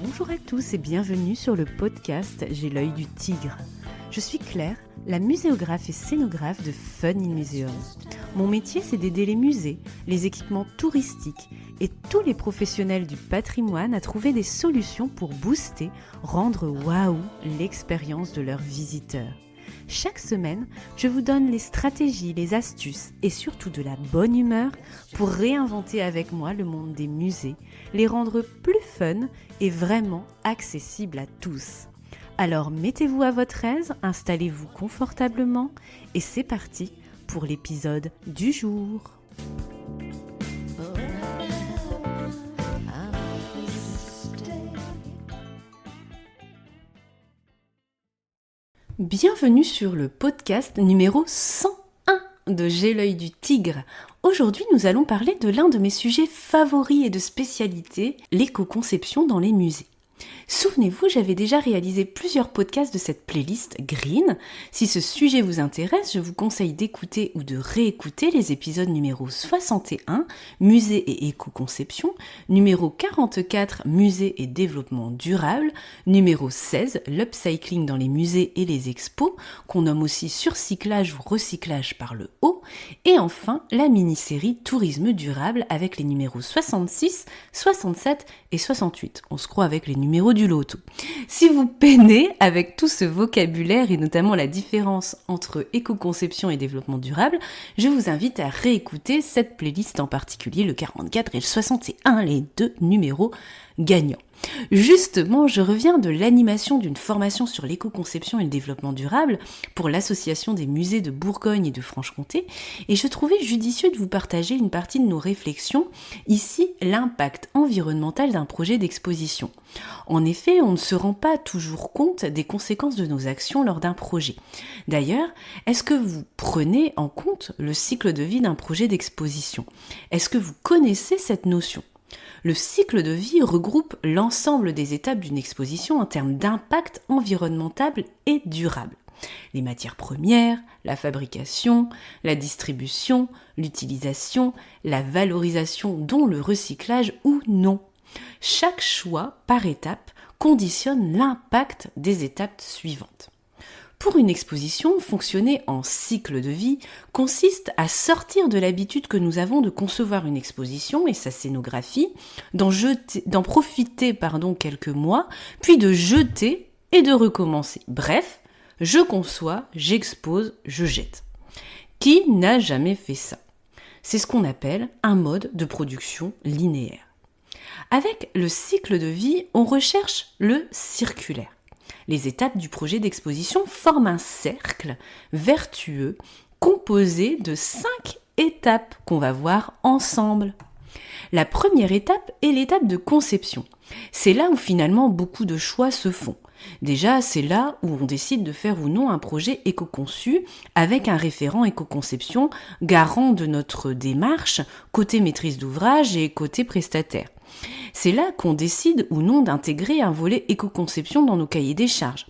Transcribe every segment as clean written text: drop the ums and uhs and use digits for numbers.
Bonjour à tous et bienvenue sur le podcast J'ai l'œil du tigre. Je suis Claire, la muséographe et scénographe de Fun in Museum. Mon métier, c'est d'aider les musées, les équipements touristiques et tous les professionnels du patrimoine à trouver des solutions pour booster, rendre waouh l'expérience de leurs visiteurs. Chaque semaine, je vous donne les stratégies, les astuces et surtout de la bonne humeur pour réinventer avec moi le monde des musées, les rendre plus fun et vraiment accessibles à tous. Alors mettez-vous à votre aise, installez-vous confortablement et c'est parti pour l'épisode du jour. Bienvenue sur le podcast numéro 101 de J'ai l'œil du tigre. Aujourd'hui, nous allons parler de l'un de mes sujets favoris et de spécialité, l'éco-conception dans les musées. Souvenez-vous, j'avais déjà réalisé plusieurs podcasts de cette playlist Green. Si ce sujet vous intéresse, je vous conseille d'écouter ou de réécouter les épisodes numéro 61, Musée et éco-conception, numéro 44, Musée et développement durable, numéro 16, l'upcycling dans les musées et les expos, qu'on nomme aussi surcyclage ou recyclage par le haut, et enfin la mini-série Tourisme durable avec les numéros 66, 67 et 68. On se croit avec les numéros du loto. Si vous peinez avec tout ce vocabulaire et notamment la différence entre éco-conception et développement durable, je vous invite à réécouter cette playlist en particulier, le 44 et le 61, les deux numéros gagnants. Justement, je reviens de l'animation d'une formation sur l'éco-conception et le développement durable pour l'association des musées de Bourgogne et de Franche-Comté et je trouvais judicieux de vous partager une partie de nos réflexions, ici l'impact environnemental d'un projet d'exposition. En effet, on ne se rend pas toujours compte des conséquences de nos actions lors d'un projet. D'ailleurs, est-ce que vous prenez en compte le cycle de vie d'un projet d'exposition ? Est-ce que vous connaissez cette notion ? Le cycle de vie regroupe l'ensemble des étapes d'une exposition en termes d'impact environnemental et durable. Les matières premières, la fabrication, la distribution, l'utilisation, la valorisation dont le recyclage ou non. Chaque choix par étape conditionne l'impact des étapes suivantes. Pour une exposition, fonctionner en cycle de vie consiste à sortir de l'habitude que nous avons de concevoir une exposition et sa scénographie, d'en profiter quelques mois, puis de jeter et de recommencer. Bref, je conçois, j'expose, je jette. Qui n'a jamais fait ça ? C'est ce qu'on appelle un mode de production linéaire. Avec le cycle de vie, on recherche le circulaire. Les étapes du projet d'exposition forment un cercle vertueux composé de 5 étapes qu'on va voir ensemble. La première étape est l'étape de conception. C'est là où finalement beaucoup de choix se font. Déjà, c'est là où on décide de faire ou non un projet éco-conçu avec un référent éco-conception garant de notre démarche côté maîtrise d'ouvrage et côté prestataire. C'est là qu'on décide ou non d'intégrer un volet éco-conception dans nos cahiers des charges.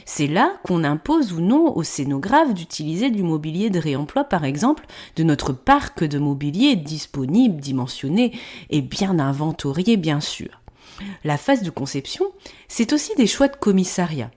C'est là qu'on impose ou non aux scénographes d'utiliser du mobilier de réemploi, par exemple, de notre parc de mobilier disponible, dimensionné et bien inventorié, bien sûr. La phase de conception, c'est aussi des choix de commissariat,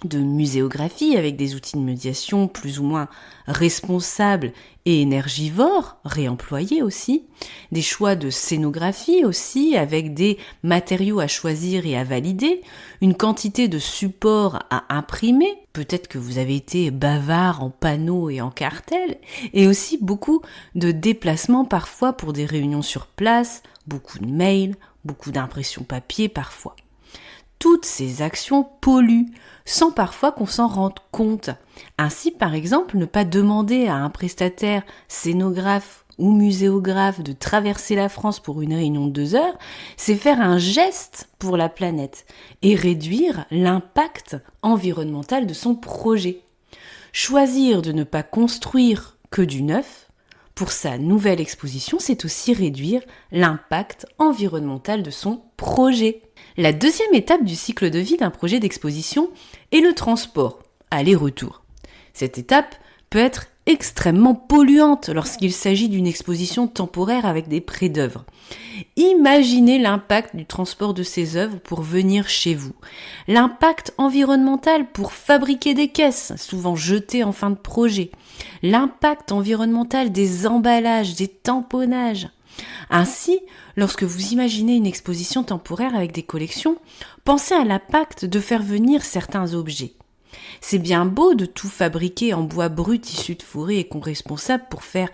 de muséographie avec des outils de médiation plus ou moins responsables et énergivores, réemployés aussi, des choix de scénographie aussi avec des matériaux à choisir et à valider, une quantité de supports à imprimer, peut-être que vous avez été bavard en panneaux et en cartels, et aussi beaucoup de déplacements parfois pour des réunions sur place, beaucoup de mails, beaucoup d'impressions papier parfois. Toutes ces actions polluent, sans parfois qu'on s'en rende compte. Ainsi, par exemple, ne pas demander à un prestataire, scénographe ou muséographe de traverser la France pour une réunion de 2 heures, c'est faire un geste pour la planète et réduire l'impact environnemental de son projet. Choisir de ne pas construire que du neuf, pour sa nouvelle exposition, c'est aussi réduire l'impact environnemental de son projet. La deuxième étape du cycle de vie d'un projet d'exposition est le transport, aller-retour. Cette étape peut être extrêmement polluante lorsqu'il s'agit d'une exposition temporaire avec des prêts d'œuvre. Imaginez l'impact du transport de ces œuvres pour venir chez vous. L'impact environnemental pour fabriquer des caisses, souvent jetées en fin de projet. L'impact environnemental des emballages, des tamponnages. Ainsi, lorsque vous imaginez une exposition temporaire avec des collections, pensez à l'impact de faire venir certains objets. C'est bien beau de tout fabriquer en bois brut issu de forêt éco-responsable pour faire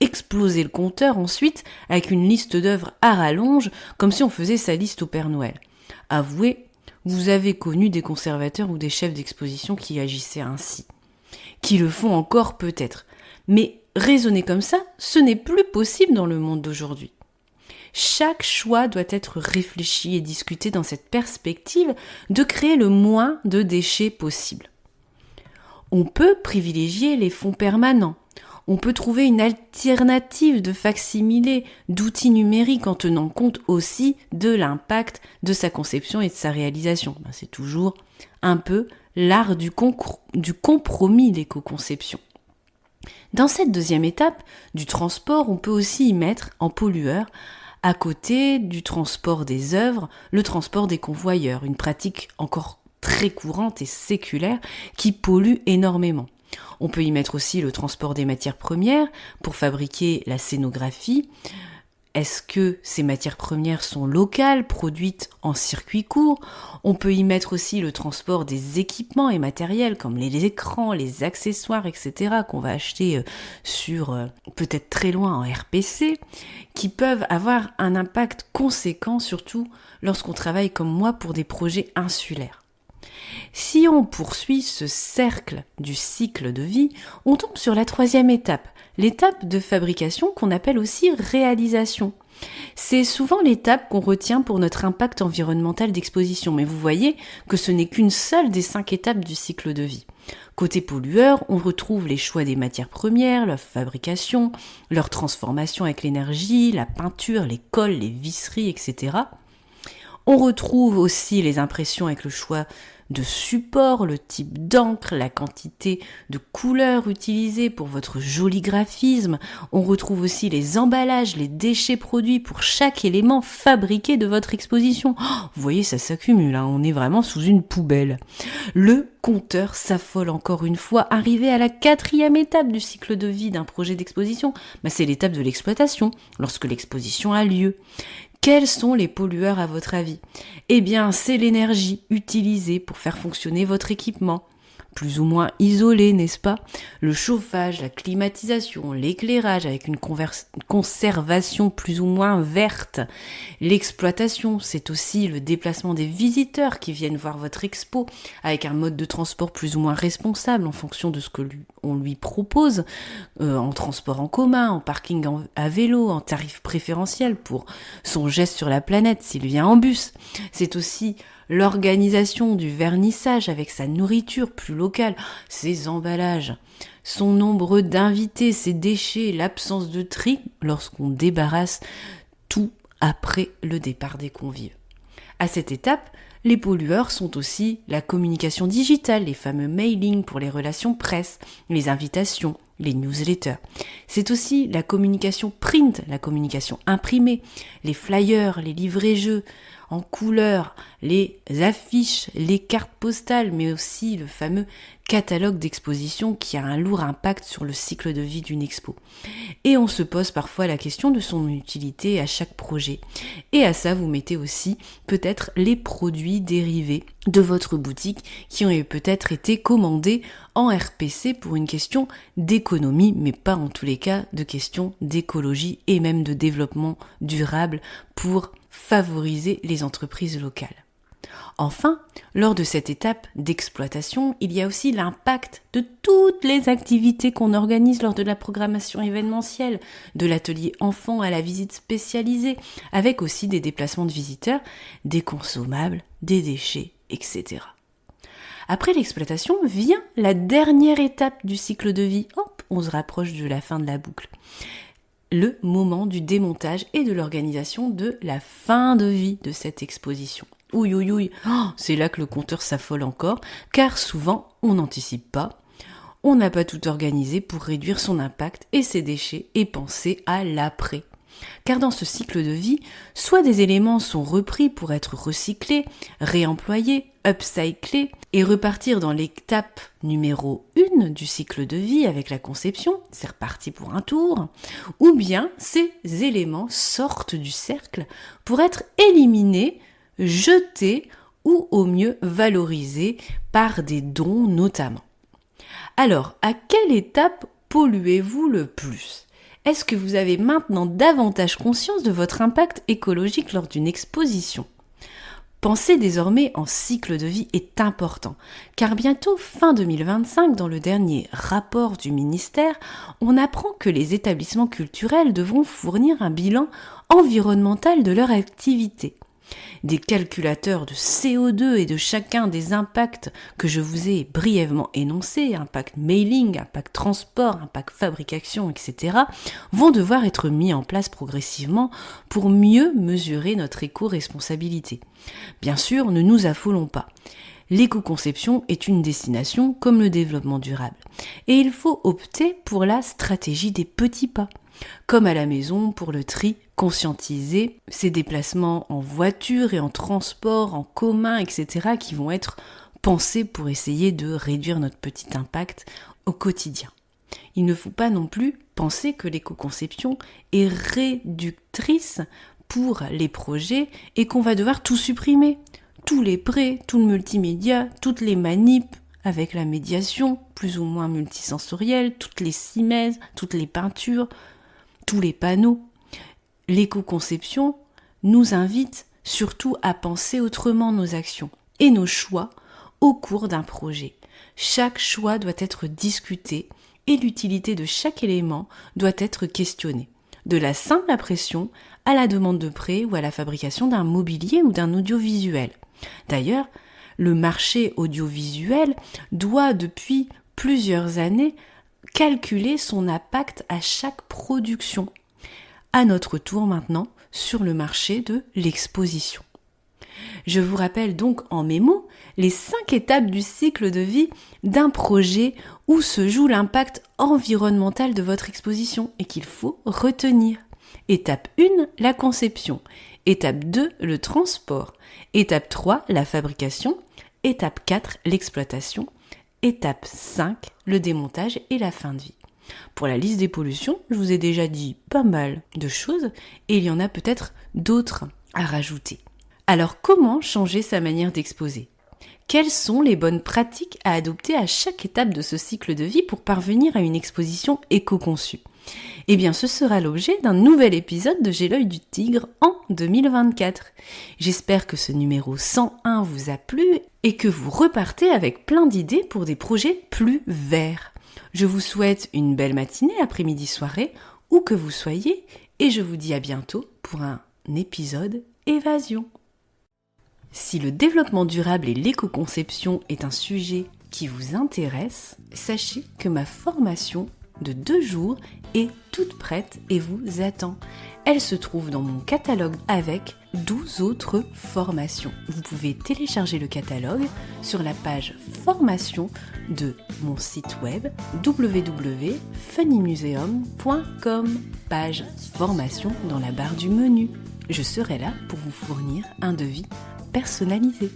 exploser le compteur ensuite avec une liste d'œuvres à rallonge, comme si on faisait sa liste au Père Noël. Avouez, vous avez connu des conservateurs ou des chefs d'exposition qui agissaient ainsi. Qui le font encore peut-être. Mais raisonner comme ça, ce n'est plus possible dans le monde d'aujourd'hui. Chaque choix doit être réfléchi et discuté dans cette perspective de créer le moins de déchets possible. On peut privilégier les fonds permanents. On peut trouver une alternative de facsimilé, d'outils numériques en tenant compte aussi de l'impact de sa conception et de sa réalisation. C'est toujours un peu l'art du compromis, l'éco-conception. Dans cette deuxième étape du transport, on peut aussi y mettre en pollueur, à côté du transport des œuvres, le transport des convoyeurs, une pratique encore très courante et séculaire qui pollue énormément. On peut y mettre aussi le transport des matières premières pour fabriquer la scénographie. Est-ce que ces matières premières sont locales, produites en circuit court ? On peut y mettre aussi le transport des équipements et matériels comme les écrans, les accessoires, etc. qu'on va acheter sur peut-être très loin en RPC, qui peuvent avoir un impact conséquent, surtout lorsqu'on travaille comme moi pour des projets insulaires. Si on poursuit ce cercle du cycle de vie, on tombe sur la troisième étape, l'étape de fabrication qu'on appelle aussi réalisation. C'est souvent l'étape qu'on retient pour notre impact environnemental d'exposition, mais vous voyez que ce n'est qu'une seule des 5 étapes du cycle de vie. Côté pollueur, on retrouve les choix des matières premières, leur fabrication, leur transformation avec l'énergie, la peinture, les colles, les visseries, etc. On retrouve aussi les impressions avec le choix de support, le type d'encre, la quantité de couleurs utilisées pour votre joli graphisme. On retrouve aussi les emballages, les déchets produits pour chaque élément fabriqué de votre exposition. Vous voyez, ça s'accumule, on est vraiment sous une poubelle. Le compteur s'affole encore une fois. Arrivé à la 4e étape du cycle de vie d'un projet d'exposition, c'est l'étape de l'exploitation, lorsque l'exposition a lieu. Quels sont les pollueurs à votre avis ? Eh bien, c'est l'énergie utilisée pour faire fonctionner votre équipement. Plus ou moins isolé, n'est-ce pas ? Le chauffage, la climatisation, l'éclairage avec une conservation plus ou moins verte. L'exploitation, c'est aussi le déplacement des visiteurs qui viennent voir votre expo avec un mode de transport plus ou moins responsable en fonction de ce que on lui propose, en transport en commun, en parking à vélo, en tarif préférentiel pour son geste sur la planète s'il vient en bus. C'est aussi l'organisation du vernissage avec sa nourriture plus locale, ses emballages, son nombre d'invités, ses déchets, l'absence de tri lorsqu'on débarrasse tout après le départ des convives. À cette étape, les pollueurs sont aussi la communication digitale, les fameux mailings pour les relations presse, les invitations, les newsletters. C'est aussi la communication print, la communication imprimée, les flyers, les livrets-jeux en couleur, les affiches, les cartes postales, mais aussi le fameux catalogue d'exposition qui a un lourd impact sur le cycle de vie d'une expo. Et on se pose parfois la question de son utilité à chaque projet. Et à ça, vous mettez aussi peut-être les produits dérivés de votre boutique qui ont peut-être été commandés en RPC pour une question d'économie, mais pas en tous les cas de question d'écologie et même de développement durable pour favoriser les entreprises locales. Enfin, lors de cette étape d'exploitation, il y a aussi l'impact de toutes les activités qu'on organise lors de la programmation événementielle, de l'atelier enfant à la visite spécialisée, avec aussi des déplacements de visiteurs, des consommables, des déchets, etc. Après l'exploitation vient la dernière étape du cycle de vie. Hop, on se rapproche de la fin de la boucle. Le moment du démontage et de l'organisation de la fin de vie de cette exposition. C'est là que le compteur s'affole encore, car souvent on n'anticipe pas, on n'a pas tout organisé pour réduire son impact et ses déchets et penser à l'après. Car dans ce cycle de vie, soit des éléments sont repris pour être recyclés, réemployés, upcyclés et repartir dans l'étape numéro 1 du cycle de vie avec la conception, c'est reparti pour un tour, ou bien ces éléments sortent du cercle pour être éliminés, jetés ou au mieux valorisés par des dons notamment. Alors, à quelle étape polluez-vous le plus ? Est-ce que vous avez maintenant davantage conscience de votre impact écologique lors d'une exposition ? Penser désormais en cycle de vie est important, car bientôt fin 2025, dans le dernier rapport du ministère, on apprend que les établissements culturels devront fournir un bilan environnemental de leur activité. Des calculateurs de CO2 et de chacun des impacts que je vous ai brièvement énoncés, impact mailing, impact transport, impact fabrication, etc., vont devoir être mis en place progressivement pour mieux mesurer notre éco-responsabilité. Bien sûr, ne nous affolons pas. L'éco-conception est une destination comme le développement durable. Et il faut opter pour la stratégie des petits pas. Comme à la maison pour le tri, conscientiser ces déplacements en voiture et en transport, en commun, etc. qui vont être pensés pour essayer de réduire notre petit impact au quotidien. Il ne faut pas non plus penser que l'éco-conception est réductrice pour les projets et qu'on va devoir tout supprimer. Tous les prêts, tout le multimédia, toutes les manips avec la médiation, plus ou moins multisensorielle, toutes les simèses, toutes les peintures, tous les panneaux. L'éco-conception nous invite surtout à penser autrement nos actions et nos choix au cours d'un projet. Chaque choix doit être discuté et l'utilité de chaque élément doit être questionnée. De la simple impression à la demande de prêt ou à la fabrication d'un mobilier ou d'un audiovisuel. D'ailleurs, le marché audiovisuel doit depuis plusieurs années calculer son impact à chaque production. À notre tour maintenant sur le marché de l'exposition. Je vous rappelle donc en mes mots les 5 étapes du cycle de vie d'un projet où se joue l'impact environnemental de votre exposition et qu'il faut retenir. Étape 1, la conception. Étape 2, le transport. Étape 3, la fabrication. Étape 4, l'exploitation. Étape 5, le démontage et la fin de vie. Pour la liste des pollutions, je vous ai déjà dit pas mal de choses et il y en a peut-être d'autres à rajouter. Alors comment changer sa manière d'exposer ? Quelles sont les bonnes pratiques à adopter à chaque étape de ce cycle de vie pour parvenir à une exposition éco-conçue ? Eh bien, ce sera l'objet d'un nouvel épisode de J'ai l'œil du tigre en 2024. J'espère que ce numéro 101 vous a plu et que vous repartez avec plein d'idées pour des projets plus verts. Je vous souhaite une belle matinée, après-midi, soirée, où que vous soyez, et je vous dis à bientôt pour un épisode Évasion. Si le développement durable et l'éco-conception est un sujet qui vous intéresse, sachez que ma formation de 2 jours est toute prête et vous attend. Elle se trouve dans mon catalogue avec 12 autres formations. Vous pouvez télécharger le catalogue sur la page formation de mon site web www.funnymuseum.com, page formation dans la barre du menu. Je serai là pour vous fournir un devis personnalisé.